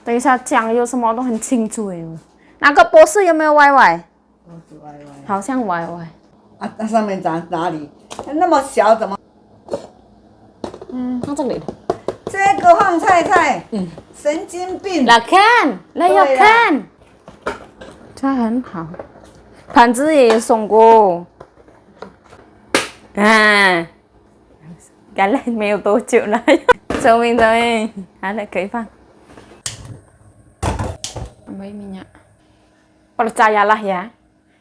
等一下酱油什么都很清楚哎。那个博士有没有歪歪？都是歪歪。好像歪歪。啊，它上面长哪里？那么小怎么？放这里的。这个放菜菜，神经病。来看，来要看，它很好。盘子也送过。啊，改了没有多久了，聪明聪明，好了可以放。Tambahin minyak. Percayalah ya,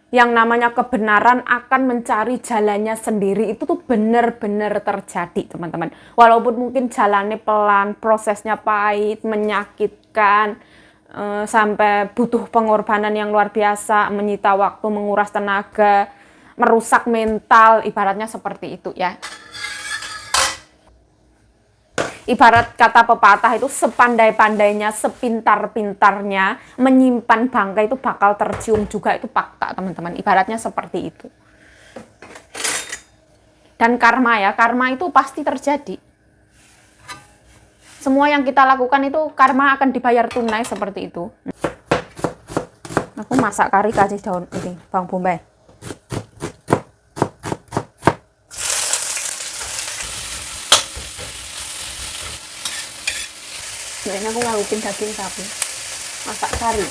yang namanya kebenaran akan mencari jalannya sendiri. Itu tuh benar-benar terjadi, teman-teman. Walaupun mungkin jalannya pelan, prosesnya pahit, menyakitkan, sampai butuh pengorbanan yang luar biasa, menyita waktu, menguras tenaga, merusak mental, ibaratnya seperti itu ya. Ibarat kata pepatah itu sepandai-pandainya, sepintar-pintarnya menyimpan bangkai itu bakal tercium juga, itu fakta teman-teman. Ibaratnya seperti itu. Dan karma ya, karma itu pasti terjadi. Semua yang kita lakukan itu karma akan dibayar tunai seperti itu. Aku masak kari kasih daun ini, bawang bombay. Nah, ini aku ngalupin daging sapi, masak kari.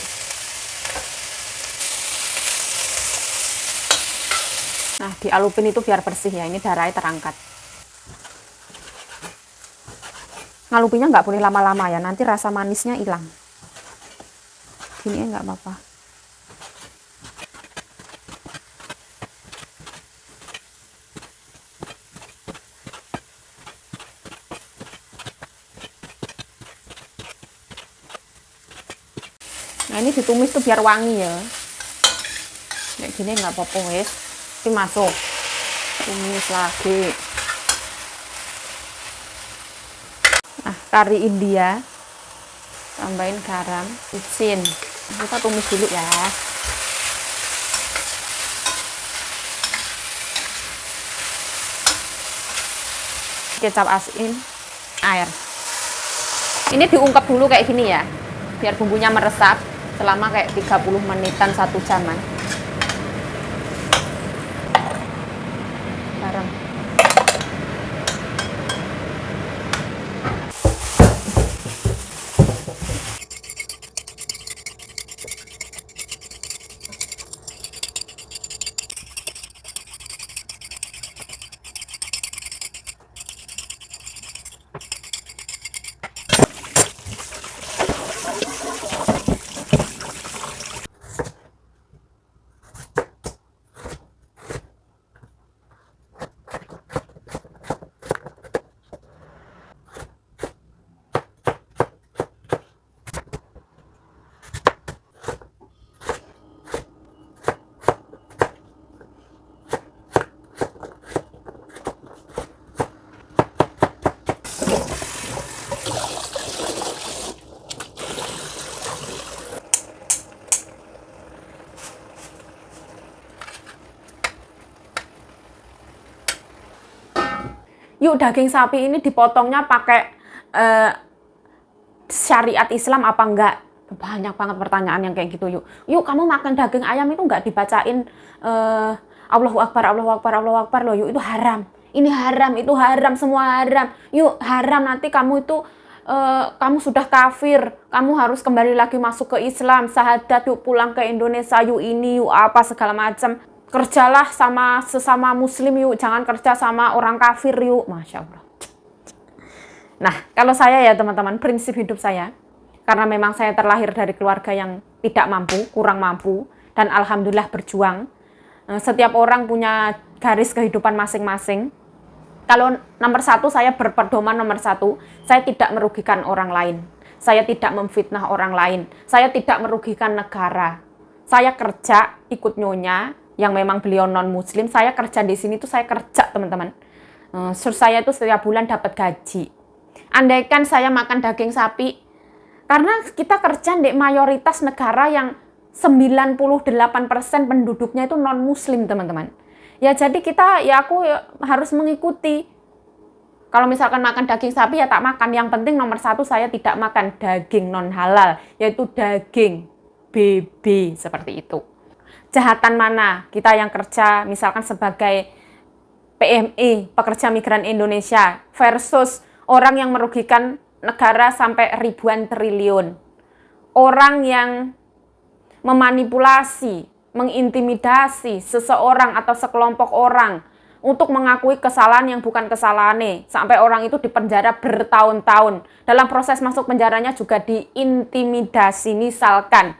Nah, dialupin itu biar bersih ya, ini darahnya terangkat. Ngalupinnya nggak boleh lama-lama ya, nanti rasa manisnya hilang. Gini ya nggak apa-apa. Nah ini ditumis tuh biar wangi ya. Kayak gini nggak apa-apa wes. Ini masuk. Tumis lagi. Nah kari India. Tambahin garam, vicin. Kita tumis dulu ya. Kecap asin, air. Ini diungkep dulu kayak gini ya. Biar bumbunya meresap selama kayak 30 menitan 1 jaman. Garam. Yuk daging sapi ini dipotongnya pakai syariat Islam apa enggak? Banyak banget pertanyaan yang kayak gitu. Yuk kamu makan daging ayam itu enggak dibacain Allahu Akbar, Allahu Akbar, Allahu Akbar loh. Yuk itu haram. Ini haram, itu haram, semua haram. Yuk haram, nanti kamu itu kamu sudah kafir. Kamu harus kembali lagi masuk ke Islam. Syahadat, yuk pulang ke Indonesia, yuk ini, yuk apa segala macam. Kerjalah sama sesama muslim yuk, jangan kerja sama orang kafir yuk. Masya Allah. Nah, kalau saya ya teman-teman, prinsip hidup saya, karena memang saya terlahir dari keluarga yang tidak mampu, kurang mampu, dan alhamdulillah berjuang. Setiap orang punya garis kehidupan masing-masing. Kalau nomor 1, saya berpedoman nomor 1, saya tidak merugikan orang lain. Saya tidak memfitnah orang lain. Saya tidak merugikan negara. Saya kerja ikut nyonya, yang memang beliau non-muslim, saya kerja di sini tuh saya kerja teman-teman. Saya tuh setiap bulan dapat gaji. Andaikan saya makan daging sapi, karena kita kerja di mayoritas negara yang 98% penduduknya itu non-muslim teman-teman. Ya jadi aku harus mengikuti. Kalau misalkan makan daging sapi ya tak makan. Yang penting nomor satu saya tidak makan daging non halal, yaitu daging babi seperti itu. Kejahatan mana kita yang kerja misalkan sebagai PMI, pekerja migran Indonesia, versus orang yang merugikan negara sampai ribuan triliun. Orang yang memanipulasi, mengintimidasi seseorang atau sekelompok orang untuk mengakui kesalahan yang bukan kesalahannya, sampai orang itu dipenjara bertahun-tahun. Dalam proses masuk penjaranya juga diintimidasi, misalkan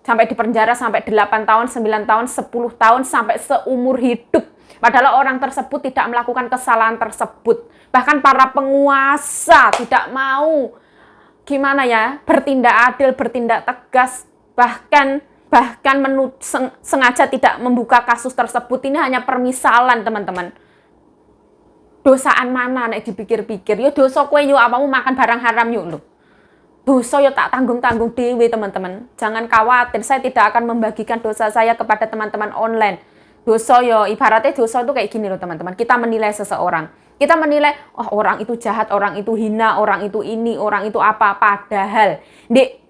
sampai dipenjara sampai 8 tahun, 9 tahun, 10 tahun, sampai seumur hidup. Padahal orang tersebut tidak melakukan kesalahan tersebut. Bahkan para penguasa tidak mau bertindak adil, bertindak tegas, bahkan sengaja tidak membuka kasus tersebut. Ini hanya permisalan, teman-teman. Dosaan mana nek dipikir-pikir? Yo dosa kowe yo apamu makan barang haram yuk lho. Dosa yo tak tanggung-tanggung dewe, teman-teman. Jangan khawatir, saya tidak akan membagikan dosa saya kepada teman-teman online. Dosa yo ibaratnya dosa itu kayak gini loh, teman-teman. Kita menilai seseorang. Kita menilai, oh orang itu jahat, orang itu hina, orang itu ini, orang itu apa. Padahal di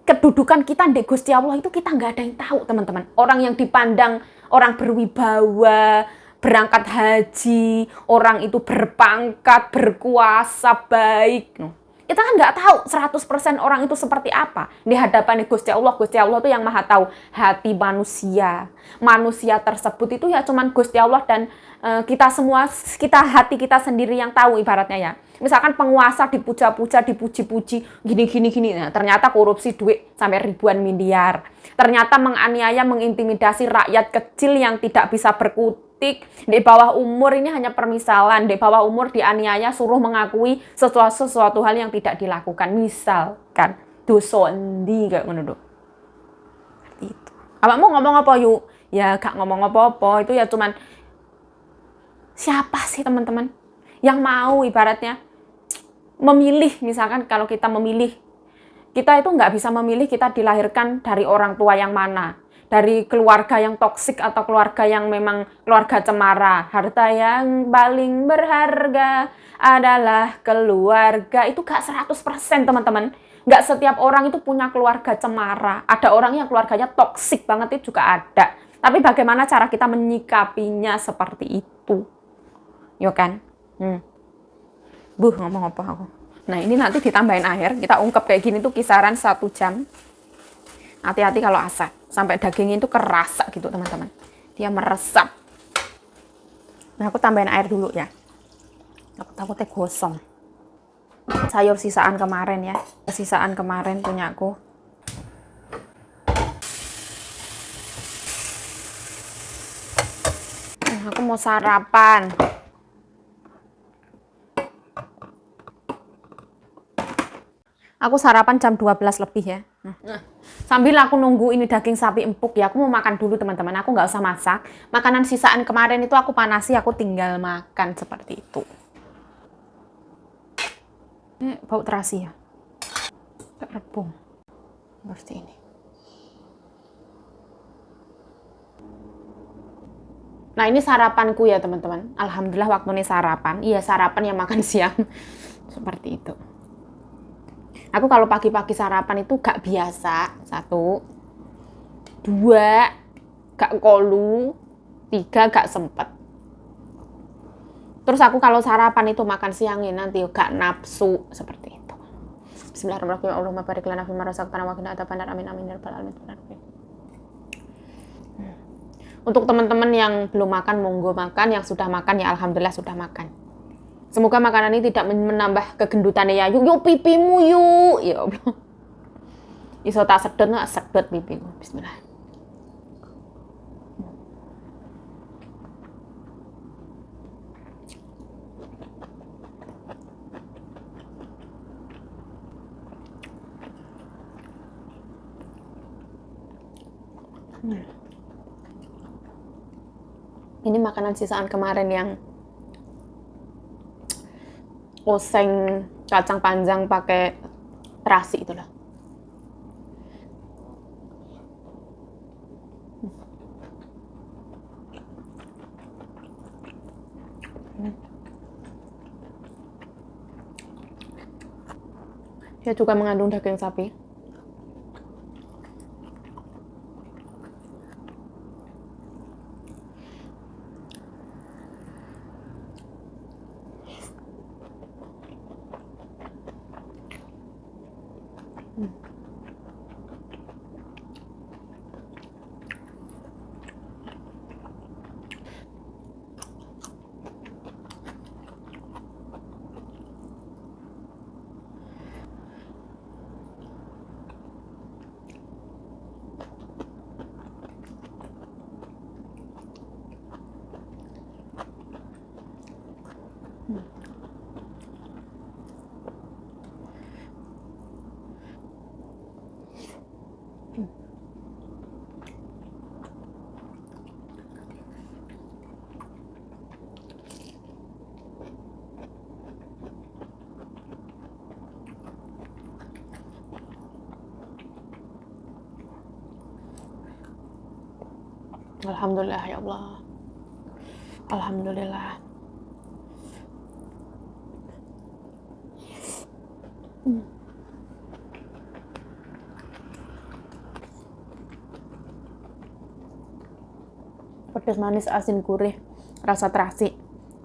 kedudukan kita di Gusti Allah itu kita nggak ada yang tahu, teman-teman. Orang yang dipandang orang berwibawa, berangkat haji, orang itu berpangkat, berkuasa, baik. Kita kan nggak tahu 100% orang itu seperti apa. Di hadapan Gusti Allah itu yang maha tahu hati manusia. Manusia tersebut itu ya cuman Gusti Allah dan kita semua, hati kita sendiri yang tahu ibaratnya ya. Misalkan penguasa dipuja-puja, dipuji-puji, gini. Nah, ternyata korupsi duit sampai ribuan miliar. Ternyata menganiaya, mengintimidasi rakyat kecil yang tidak bisa berkutik. Di bawah umur ini hanya permisalan. Di bawah umur dianiaya, suruh mengakui sesuatu hal yang tidak dilakukan. Misalkan, dosa endi kayak ngono. Seperti itu. Apa mau ngomong apa yuk? Ya gak ngomong apa-apa. Itu ya cuman siapa sih teman-teman yang mau ibaratnya memilih, misalkan kalau kita memilih, kita itu nggak bisa memilih kita dilahirkan dari orang tua yang mana, dari keluarga yang toksik atau keluarga yang memang keluarga cemara. Harta yang paling berharga adalah keluarga. Itu gak 100%, teman-teman. Nggak setiap orang itu punya keluarga cemara. Ada orang yang keluarganya toksik banget, itu juga ada. Tapi bagaimana cara kita menyikapinya seperti itu? Yo kan? Ngomong apa aku? Nah, ini nanti ditambahin air. Kita ungkep kayak gini tuh kisaran 1 jam. Hati-hati kalau asap. Sampai dagingnya itu kerasa gitu, teman-teman. Dia meresap. Nah, aku tambahin air dulu ya. Aku takutnya gosong. Sayur sisaan kemarin ya. Sisaan kemarin punya aku. Nah, aku mau sarapan. Aku sarapan jam 12 lebih ya. Sambil aku nunggu ini daging sapi empuk ya, aku mau makan dulu teman-teman. Aku nggak usah masak. Makanan sisaan kemarin itu aku panasi, aku tinggal makan seperti itu. Ini bau terasi ya. Rebung. Seperti ini. Nah, ini sarapanku ya teman-teman. Alhamdulillah waktu ini sarapan. Iya, sarapan yang makan siang. Seperti itu. Aku kalau pagi-pagi sarapan itu gak biasa. 1, 2, gak kolu, 3, gak sempet. Terus aku kalau sarapan itu makan siangnya nanti gak nafsu. Seperti itu. Bismillahirrahmanirrahim. Allahumma barik lana fima razaqtana wa qina adzabannar. Amin amin ya rabbal alamin. Untuk teman-teman yang belum makan, monggo makan. Yang sudah makan ya alhamdulillah sudah makan. Semoga makanan ini tidak menambah kegendutannya ya. Yuk pipimu yuk. Ya Allah. Iso tak sedot nggak sedot pipiku. Bismillah. Ini makanan sisaan kemarin yang oseng kacang panjang pakai terasi itu loh. Dia juga mengandung daging sapi. Alhamdulillah ya Allah. Alhamdulillah. Pedas manis asin gurih, rasa terasi.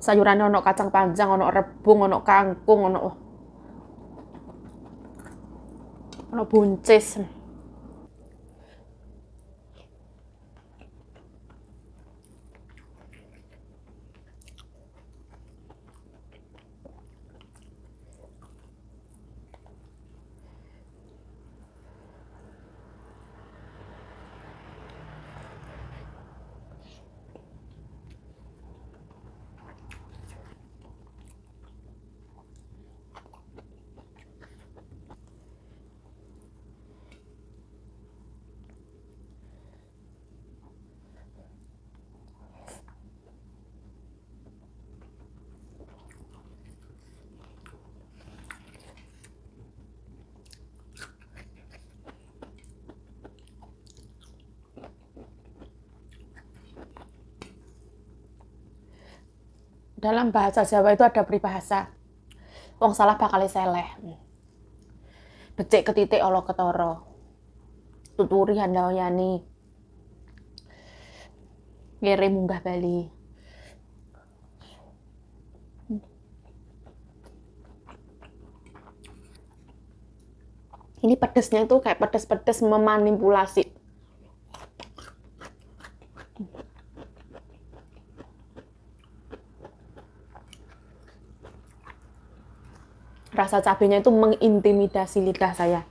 Sayurannya ono kacang panjang, ono rebung, ono kangkung, ono buncis. Dalam bahasa Jawa itu ada peribahasa, wong salah bakal seleh. Becik ketitik ala ketara. Tuturi handayani. Ngere munggah bali. Ini pedesnya itu kayak pedes-pedes memanipulasi. Rasa cabenya itu mengintimidasi lidah saya.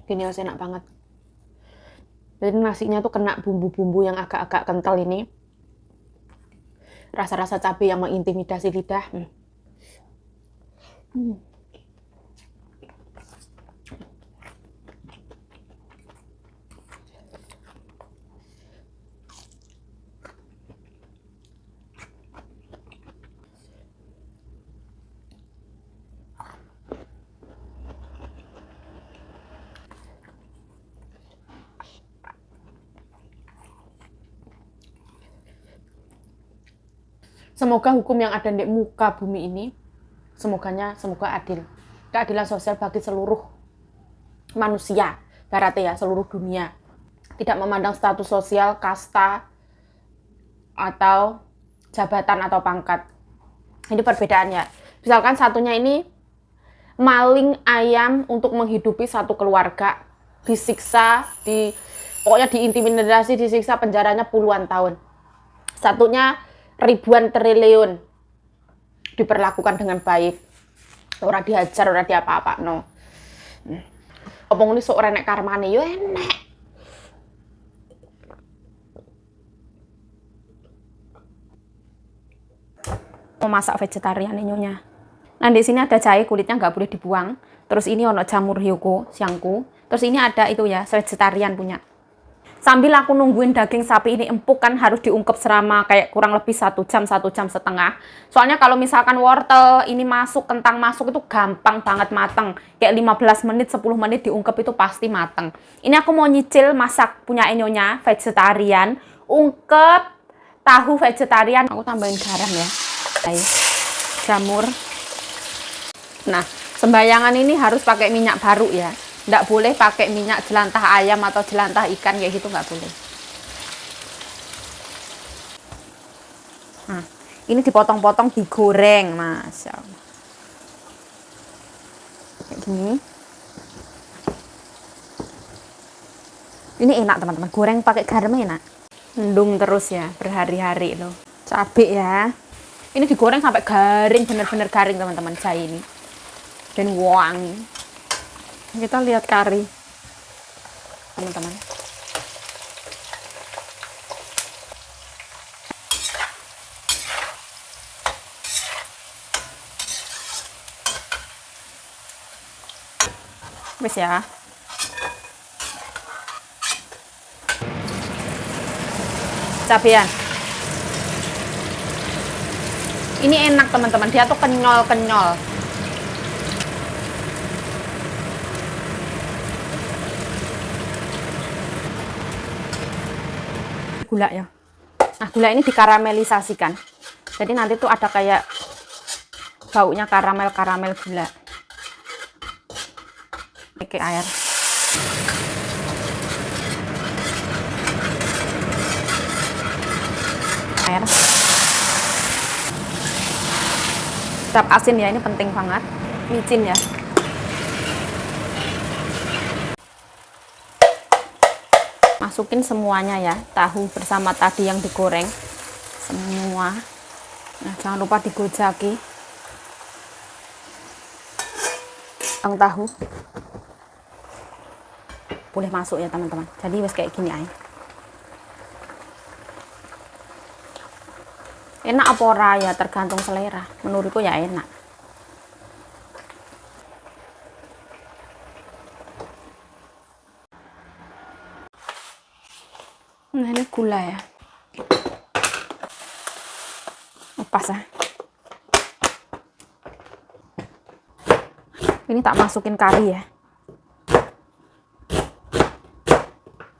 Gini enak banget. Jadi nasinya tuh kena bumbu-bumbu yang agak-agak kental ini. Rasa-rasa cabai yang mengintimidasi lidah. Semoga hukum yang ada di muka bumi ini, semoga adil. Keadilan sosial bagi seluruh manusia, berarti ya seluruh dunia. Tidak memandang status sosial, kasta, atau jabatan atau pangkat. Ini perbedaannya. Misalkan satunya ini maling ayam untuk menghidupi satu keluarga, disiksa, pokoknya diintimidasi, disiksa, penjaranya puluhan tahun. Satunya ribuan triliun diperlakukan dengan baik, ora dihajar, ora diapa-apa no. Opong ini sok ora nek karmane yo enek. Mau masak vegetarian nyonya. Nah di sini ada jahe, kulitnya nggak boleh dibuang. Terus ini ono jamur hyuko, siangku. Terus ini ada itu ya vegetarian punya. Sambil aku nungguin daging sapi ini empuk, kan harus diungkep selama kayak kurang lebih 1 jam, 1 jam setengah. Soalnya kalau misalkan wortel ini masuk, kentang masuk, itu gampang banget mateng. Kayak 15 menit, 10 menit diungkep itu pasti mateng. Ini aku mau nyicil masak punya Enyonya, vegetarian. Ungkep tahu vegetarian. Aku tambahin garam ya. Ayo. Jamur. Nah, sembayangan ini harus pakai minyak baru ya. Nggak boleh pakai minyak jelantah ayam atau jelantah ikan kayak gitu, nggak boleh. Nah, ini dipotong-potong, digoreng, Masya Allah. Kayak gini. Ini enak teman-teman, goreng pakai garam enak. Mendung terus ya, berhari-hari loh. Cabai ya. Ini digoreng sampai garing, bener-bener garing teman-teman, jahe ini. Dan wangi. Kita lihat kari, teman-teman. Wes ya. Cabean. Ini enak teman-teman, dia tuh kenyal-kenyal. Gula ya. Nah, gula ini dikaramelisasikan. Jadi nanti tuh ada kayak baunya karamel-karamel gula. Oke, air. Air. Tetap asin ya, ini penting banget. Micin ya. Masukin semuanya ya, tahu bersama tadi yang digoreng semua. Nah, jangan lupa digojaki yang tahu boleh masuk ya teman-teman. Jadi wes kayak gini aja. Enak apa ora ya, tergantung selera. Menurutku ya enak. Nah, ini gula ya. Pas ya. Ini tak masukin kari ya.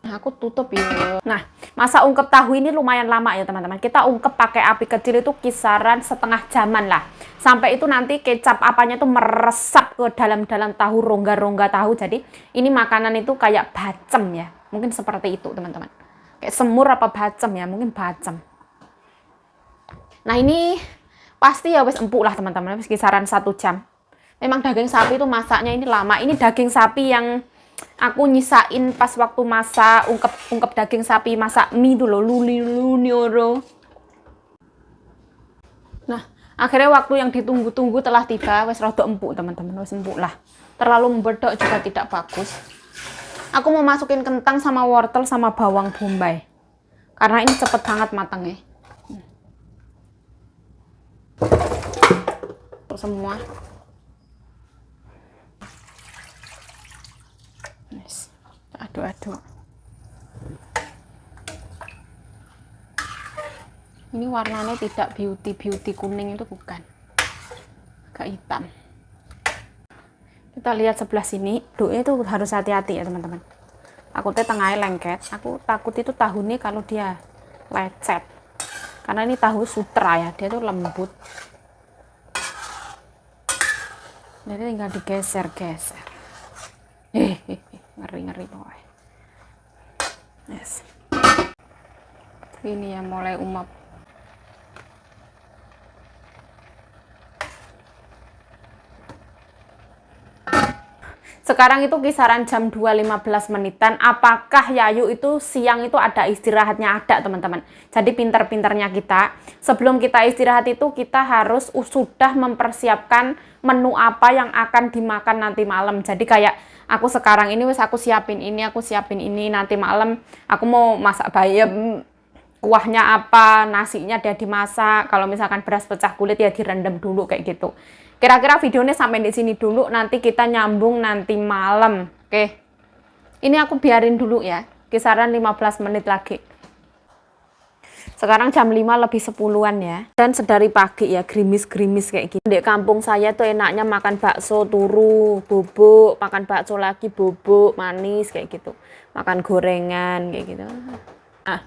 Nah, aku tutup ya. Nah, masa ungkep tahu ini lumayan lama ya teman-teman. Kita ungkep pakai api kecil itu kisaran setengah jaman lah. Sampai itu nanti kecap apanya itu meresap ke dalam-dalam tahu, rongga-rongga tahu. Jadi ini makanan itu kayak bacem ya. Mungkin seperti itu teman-teman. Kayak semur apa bacem ya, mungkin bacem. Nah, ini pasti ya wes empuk lah teman-teman, wes kisaran 1 jam. Memang daging sapi itu masaknya ini lama. Ini daging sapi yang aku nyisain pas waktu masak ungkep daging sapi masak mie dulu lunioro. Nah, akhirnya waktu yang ditunggu-tunggu telah tiba, wes rada empuk teman-teman, wes empuk lah. Terlalu membedok juga tidak bagus. Aku mau masukin kentang sama wortel sama bawang bombay. Karena ini cepet banget matangnya. Untuk semua. Yes. Aduk-aduk. Ini warnanya tidak beauty kuning, itu bukan. Agak hitam. Kita lihat sebelah sini, aduknya itu harus hati-hati ya teman-teman. Takutnya tengahnya lengket. Aku takut itu tahu nih kalau dia lecet. Karena ini tahu sutra ya, dia tuh lembut. Jadi tinggal digeser-geser. Ngeri-ngeri pokoknya. Yes. Ini yang mulai umap. Sekarang itu kisaran jam 2.15 menitan. Apakah Yayu itu siang itu ada istirahatnya? Ada teman-teman. Jadi pinter-pinternya kita, sebelum kita istirahat itu kita harus sudah mempersiapkan menu apa yang akan dimakan nanti malam. Jadi kayak aku sekarang ini wis aku siapin ini, nanti malam aku mau masak bayam, kuahnya apa, nasinya dia dimasak. Kalau misalkan beras pecah kulit ya direndam dulu kayak gitu. Kira-kira videonya sampai di sini dulu, nanti kita nyambung nanti malam. Oke. Ini aku biarin dulu ya. kisaran 15 menit lagi. Sekarang jam 5 lebih 10-an ya. Dan sedari pagi ya, gerimis-gerimis kayak gini. Di kampung saya tuh enaknya makan bakso turu, bubuk, makan bakso lagi bubuk, manis kayak gitu. Makan gorengan kayak gitu. Nah,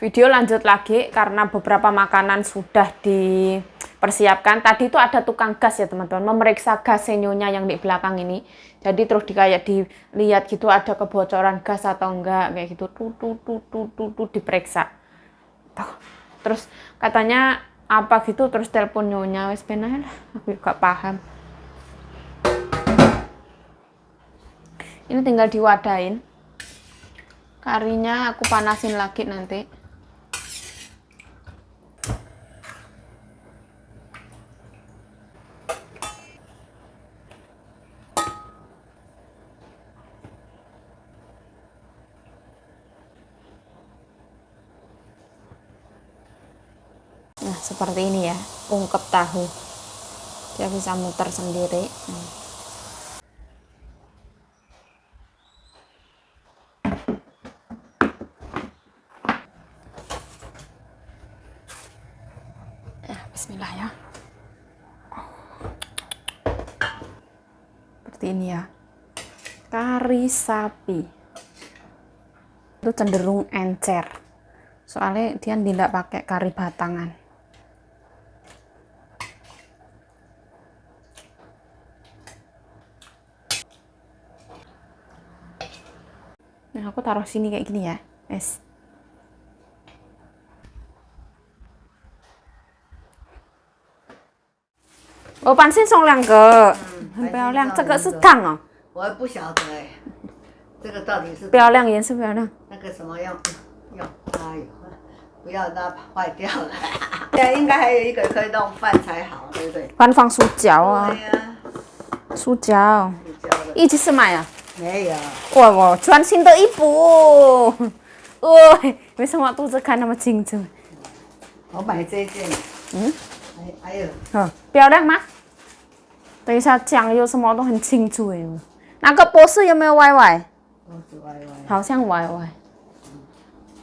video lanjut lagi karena beberapa makanan sudah dipersiapkan. Tadi itu ada tukang gas ya teman-teman, memeriksa gas senyonya yang di belakang ini. Jadi terus kayak dilihat gitu ada kebocoran gas atau enggak kayak gitu. Diperiksa. Terus katanya apa gitu, terus telepon nyonya, wes benar lah, aku gak paham. Ini tinggal diwadain. Karinya aku panasin lagi nanti. Nah, seperti ini ya, ungkep tahu. Dia bisa muter sendiri. Ya, bismillah ya. Seperti ini ya. Kari sapi. Itu cenderung encer. Soalnya dia tidak pakai kari batangan. Nah, aku taruh sini kayak gini ya, es. Oh, 半斤送2个，很漂亮。这个是烫哦，我也不晓得哎，这个到底是漂亮，颜色漂亮。那个什么用？哎呦，不要让它坏掉了。现在应该还有一个可以弄饭才好，对不对？饭放塑胶啊，对呀，塑胶。塑胶的一起是买啊？没有。哇，全新的衣服。喂，为什么肚子看那么清楚？我买这件，还有漂亮吗？等一下酱油什么都很清楚哎。那个博士有没有歪歪？都是歪歪。好像歪歪。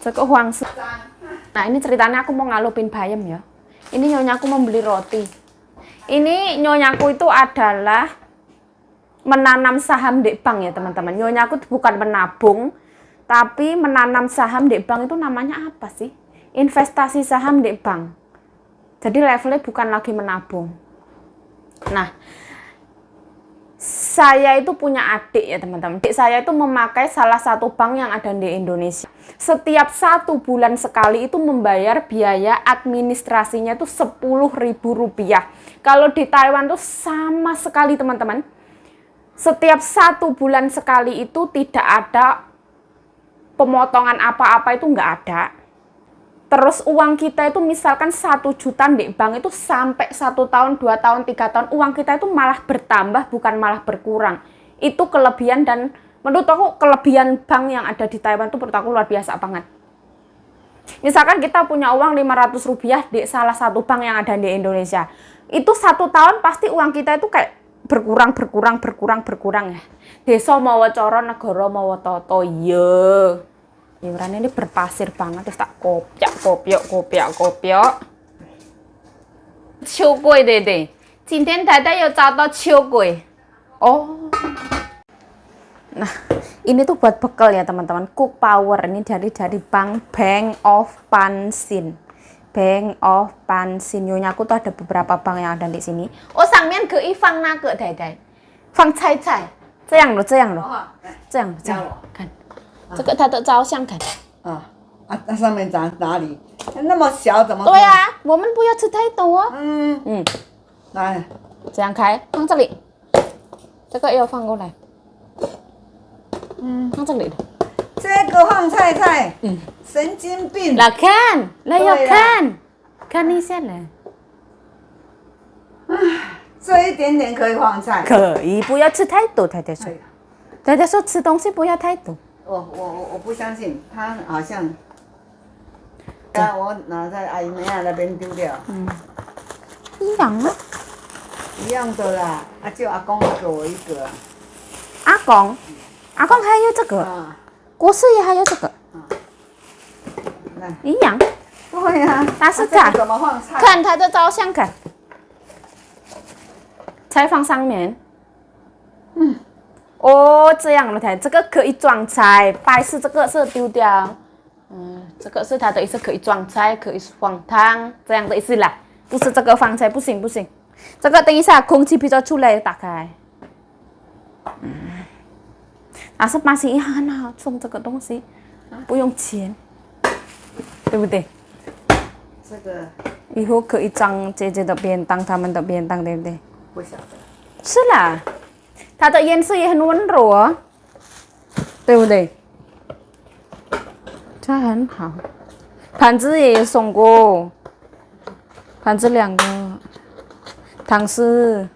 这个黄色。Nah, ini ceritanya aku mau ngalupin bayam ya. Ini nyonyaku mau beli roti. Ini nyonyaku itu adalah menanam saham di bank ya teman-teman. Nyonyaku bukan menabung, tapi menanam saham di bank itu namanya apa sih? Investasi saham di bank. Jadi levelnya bukan lagi menabung. Nah, saya itu punya adik ya teman-teman. Adik saya itu memakai salah satu bank yang ada di Indonesia. Setiap 1 bulan sekali itu membayar biaya administrasinya itu Rp10.000. Kalau di Taiwan tuh sama sekali teman-teman. Setiap 1 bulan sekali itu tidak ada pemotongan apa-apa, itu nggak ada. Terus uang kita itu misalkan 1 juta di bank itu sampai 1 tahun, 2 tahun, 3 tahun, uang kita itu malah bertambah bukan malah berkurang. Itu kelebihan, dan menurut aku kelebihan bank yang ada di Taiwan itu menurut aku luar biasa banget. Misalkan kita punya uang Rp500 di salah satu bank yang ada di Indonesia. Itu 1 tahun pasti uang kita itu kayak berkurang ya. Desa mawa cara, negara mawa tata. Iya. Iuran ini berpasir banget, terus tak kopiok. 秋桂对对，今天太太又找到秋桂。Oh. Nah, ini tuh buat bekal ya teman-teman. Cook Power ini dari Bank of Pansin. Bank of Pansin. Nyonya aku tuh ada beberapa bank yang ada di sini. Oh, 上面可以放那个太太，放菜，这样了，这样，看。这个它的照相看。那上面长哪里？那么小怎么？对呀，我们不要吃太多哦。来，这样开，放这里。这个要放过来。放这里的。这个放菜，神经病。来看，来要看一下了。这一点点可以放菜。可以，不要吃太多，太太说。太太说吃东西不要太多。我不相信，他好像，我拿在阿姨妹那边丢掉。一样啊。一样的啦，就阿公给我一个。阿公还有这个。锅是也还有这个，一样。对呀、啊，但是这个怎么放菜？看它的照相，看，菜放上面。哦，这样了才，这个可以装菜，白是这个是丢掉。这个是它的意思，可以装菜，可以放汤，这样的意思啦。不是这个放菜，不行不行。这个等一下空气比较出来，打开。但是masih也很好，送这个东西不用钱，对不对？这个以后可以装姐姐的便当，他们的便当，对不对？不晓得。是啦，它的颜色也很温柔啊，对不对？这很好。盘子也送过，盘子2个，汤匙。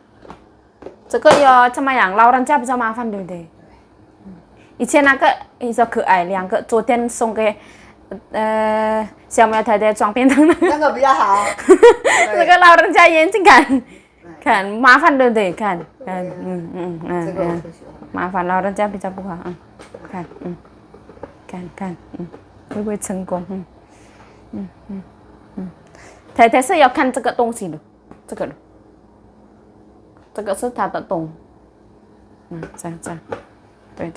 这个要怎么样？老人家比较麻烦，对不对？以前那个比较可爱，2个，昨天送给小苗太太装便当的。那个比较好。这个老人家眼睛看麻烦，对不对？看，这个我不喜欢。麻烦老人家比较不好，看，会不会成功？太太是要看这个东西的，这个是他的洞，这样，对。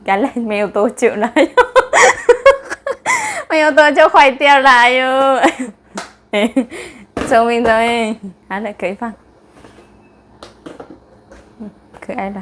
赶来没有多久了哟，没有多久坏掉了哟。聪明，好了，可以放，可爱了。